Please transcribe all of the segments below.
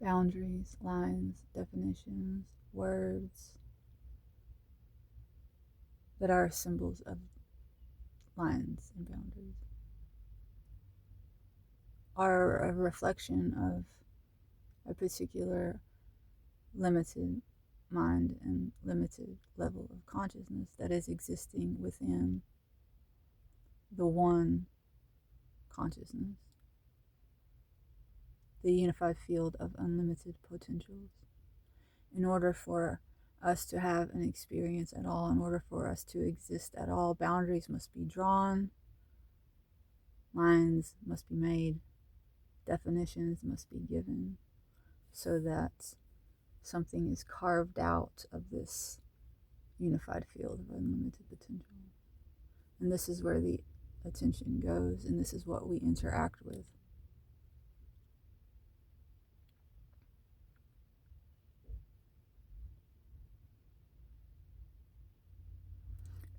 boundaries, lines, definitions, words that are symbols of lines and boundaries are a reflection of a particular limited mind and limited level of consciousness that is existing within the one consciousness, the unified field of unlimited potentials. In order for us to have an experience at all, in order for us to exist at all, boundaries must be drawn, lines must be made, definitions must be given, so that something is carved out of this unified field of unlimited potential. And this is where the attention goes, and this is what we interact with.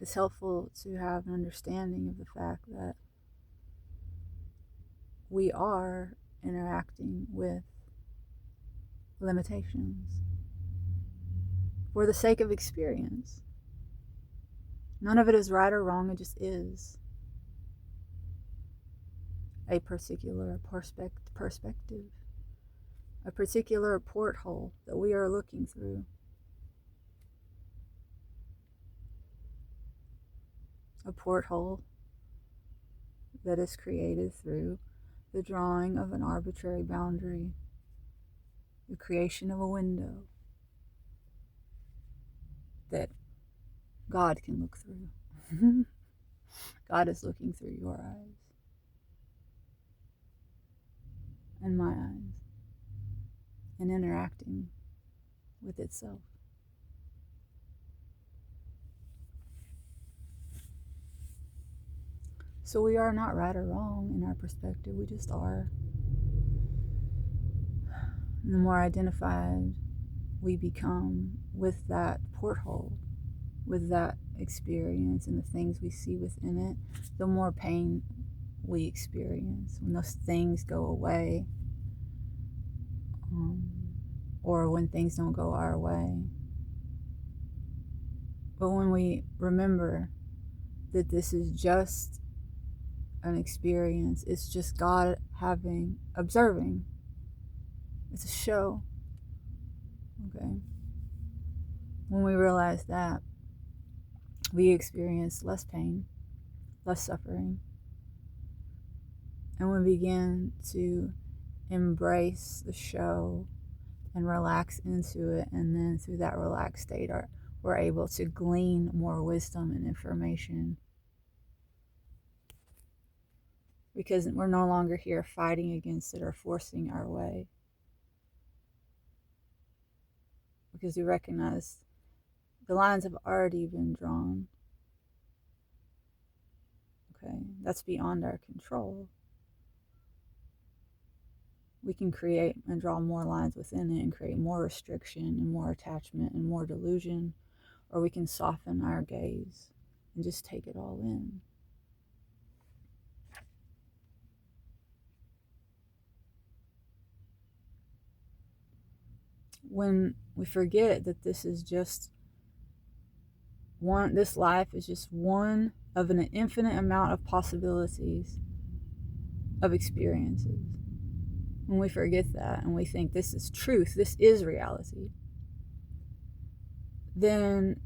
It's helpful to have an understanding of the fact that we are interacting with limitations for the sake of experience. None of it is right or wrong, it just is a particular perspective, a particular porthole that we are looking through. A porthole that is created through the drawing of an arbitrary boundary, the creation of a window that God can look through. God is looking through your eyes and my eyes and interacting with itself. So we are not right or wrong in our perspective, we just are. And the more identified we become with that porthole, with that experience and the things we see within it, the more pain we experience. When those things go away, or when things don't go our way. But when we remember that this is just an experience, it's just God observing. It's a show. Okay. When we realize that, we experience less pain, less suffering, and we begin to embrace the show and relax into it, and then through that relaxed state we're able to glean more wisdom and information, because we're no longer here fighting against it or forcing our way, because we recognize the lines have already been drawn. Okay, that's beyond our control. We can create and draw more lines within it and create more restriction and more attachment and more delusion, or we can soften our gaze and just take it all in. When we forget that this is just this life is just one of an infinite amount of possibilities of experiences. When we forget that and we think this is truth, this is reality, then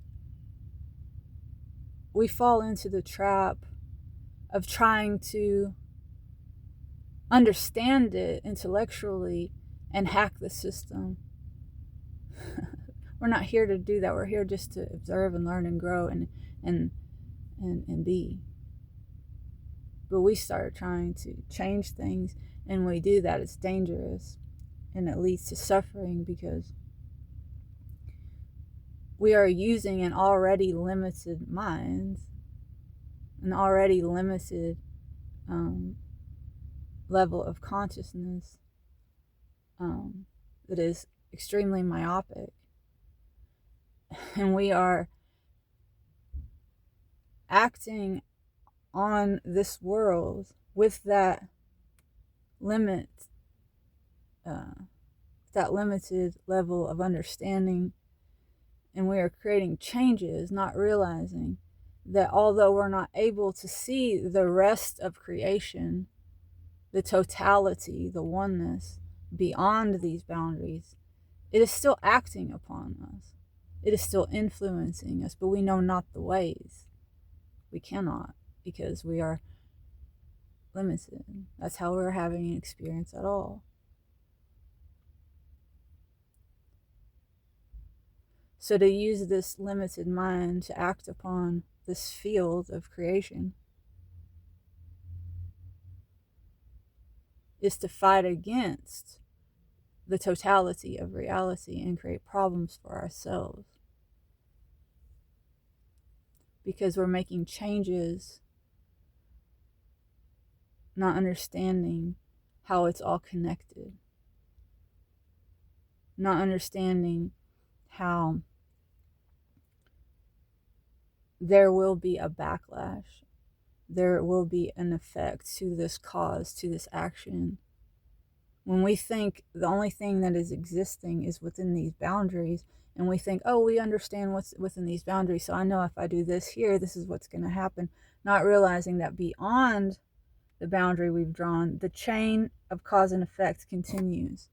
we fall into the trap of trying to understand it intellectually and hack the system. We're not here to do that. We're here just to observe and learn and grow and be. But we start trying to change things, and when we do that, it's dangerous and it leads to suffering, because we are using an already limited mind, an already limited level of consciousness that is extremely myopic. And we are acting on this world with that limit that limited level of understanding, and we are creating changes, not realizing that although we're not able to see the rest of creation, the totality, the oneness beyond these boundaries, it is still acting upon us. It is still influencing us, but we know not the ways. We cannot, because we are limited. That's how we're having an experience at all. So to use this limited mind to act upon this field of creation is to fight against the totality of reality and create problems for ourselves. Because we're making changes, not understanding how it's all connected, not understanding how there will be a backlash, there will be an effect to this cause, to this action. When we think the only thing that is existing is within these boundaries, and we think, oh, we understand what's within these boundaries, so I know if I do this here, this is what's going to happen, not realizing that beyond the boundary we've drawn, the chain of cause and effect continues.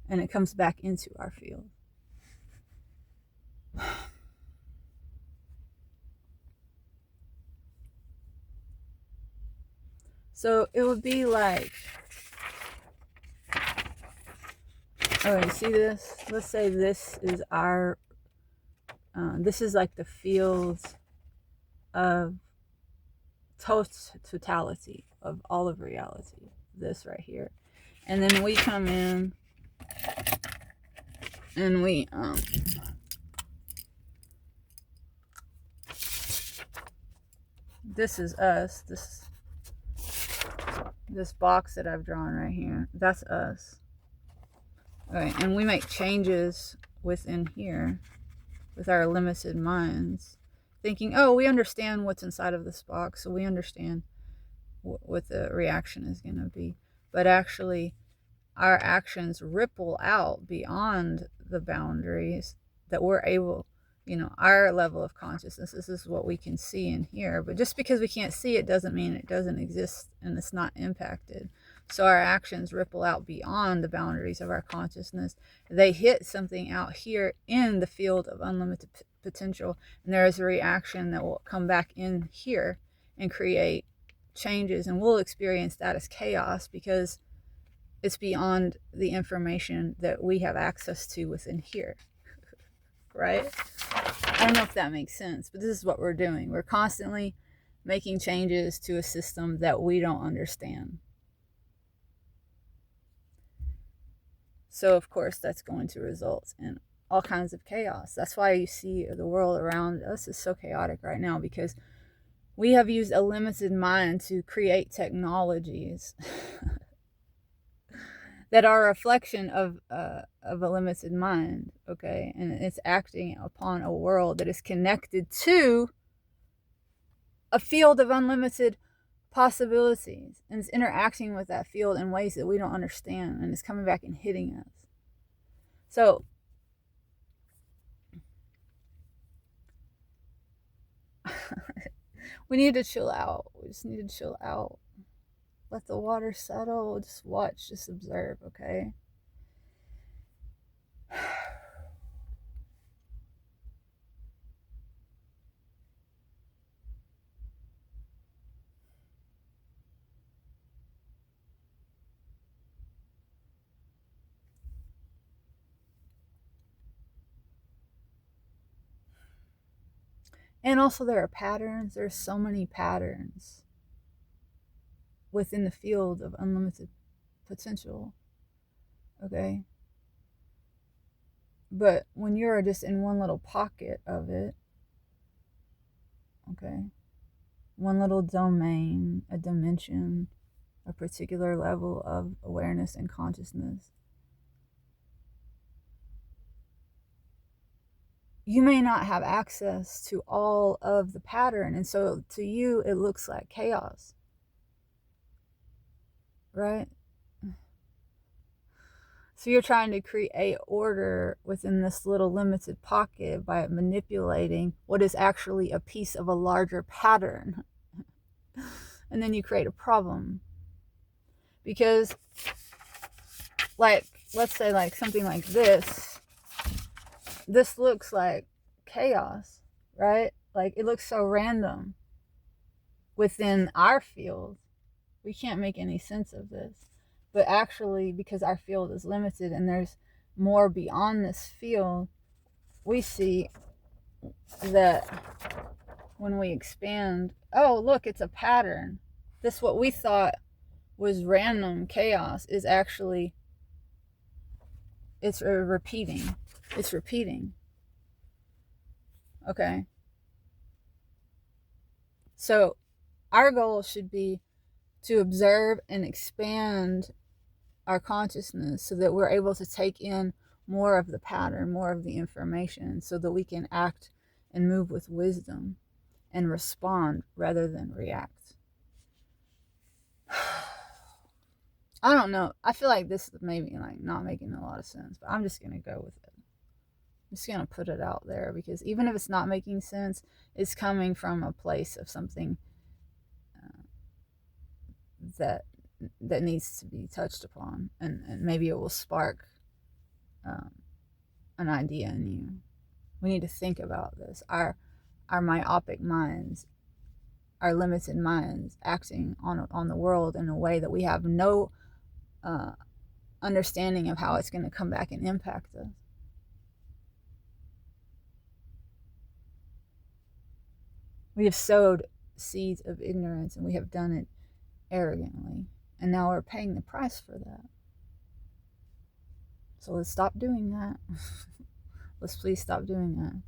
And it comes back into our field. So it would be like, oh, you see this? Let's say this is our, this is like the field of totality of all of reality. This right here. And then we come in and we, this is us. This box that I've drawn right here, that's us. All right, and we make changes within here with our limited minds, thinking, oh, we understand what's inside of this box, so we understand what the reaction is going to be. But actually, our actions ripple out beyond the boundaries that we're able, our level of consciousness. This is what we can see and hear. But just because we can't see it doesn't mean it doesn't exist and it's not impacted. So our actions ripple out beyond the boundaries of our consciousness. They hit something out here in the field of unlimited potential, and there is a reaction that will come back in here and create changes, and we'll experience that as chaos because it's beyond the information that we have access to within here, right? I don't know if that makes sense, but this is what we're doing. We're constantly making changes to a system that we don't understand. So, of course, that's going to result in all kinds of chaos. That's why you see the world around us is so chaotic right now, because we have used a limited mind to create technologies that are a reflection of a limited mind, okay? And it's acting upon a world that is connected to a field of unlimited possibilities, and it's interacting with that field in ways that we don't understand, and it's coming back and hitting us. So we need to chill out. We just need to chill out. Let the water settle. Just watch. Just observe, okay? And also there are patterns. There's so many patterns within the field of unlimited potential, okay? But when you're just in one little pocket of it, okay, one little domain, a dimension, a particular level of awareness and consciousness, you may not have access to all of the pattern, and so to you it looks like chaos. right? So you're trying to create order within this little limited pocket by manipulating what is actually a piece of a larger pattern. And then you create a problem. Because, like, let's say, like, something like this looks like chaos, right? Like, it looks so random within our field. We can't make any sense of this. But actually, because our field is limited and there's more beyond this field, we see that when we expand, oh, look, it's a pattern. This, what we thought was random chaos, is actually, it's repeating. It's repeating. Okay. So our goal should be to observe and expand our consciousness so that we're able to take in more of the pattern, more of the information, so that we can act and move with wisdom and respond rather than react. I don't know. I feel like this is maybe like not making a lot of sense, but I'm just going to go with it. I'm just going to put it out there, because even if it's not making sense, it's coming from a place of something that needs to be touched upon, and maybe it will spark an idea in you. We need to think about this. Our myopic minds, our limited minds, acting on the world in a way that we have no understanding of how it's going to come back and impact us. We have sowed seeds of ignorance, and we have done it arrogantly, and now we're paying the price for that. So let's stop doing that. Let's please stop doing that.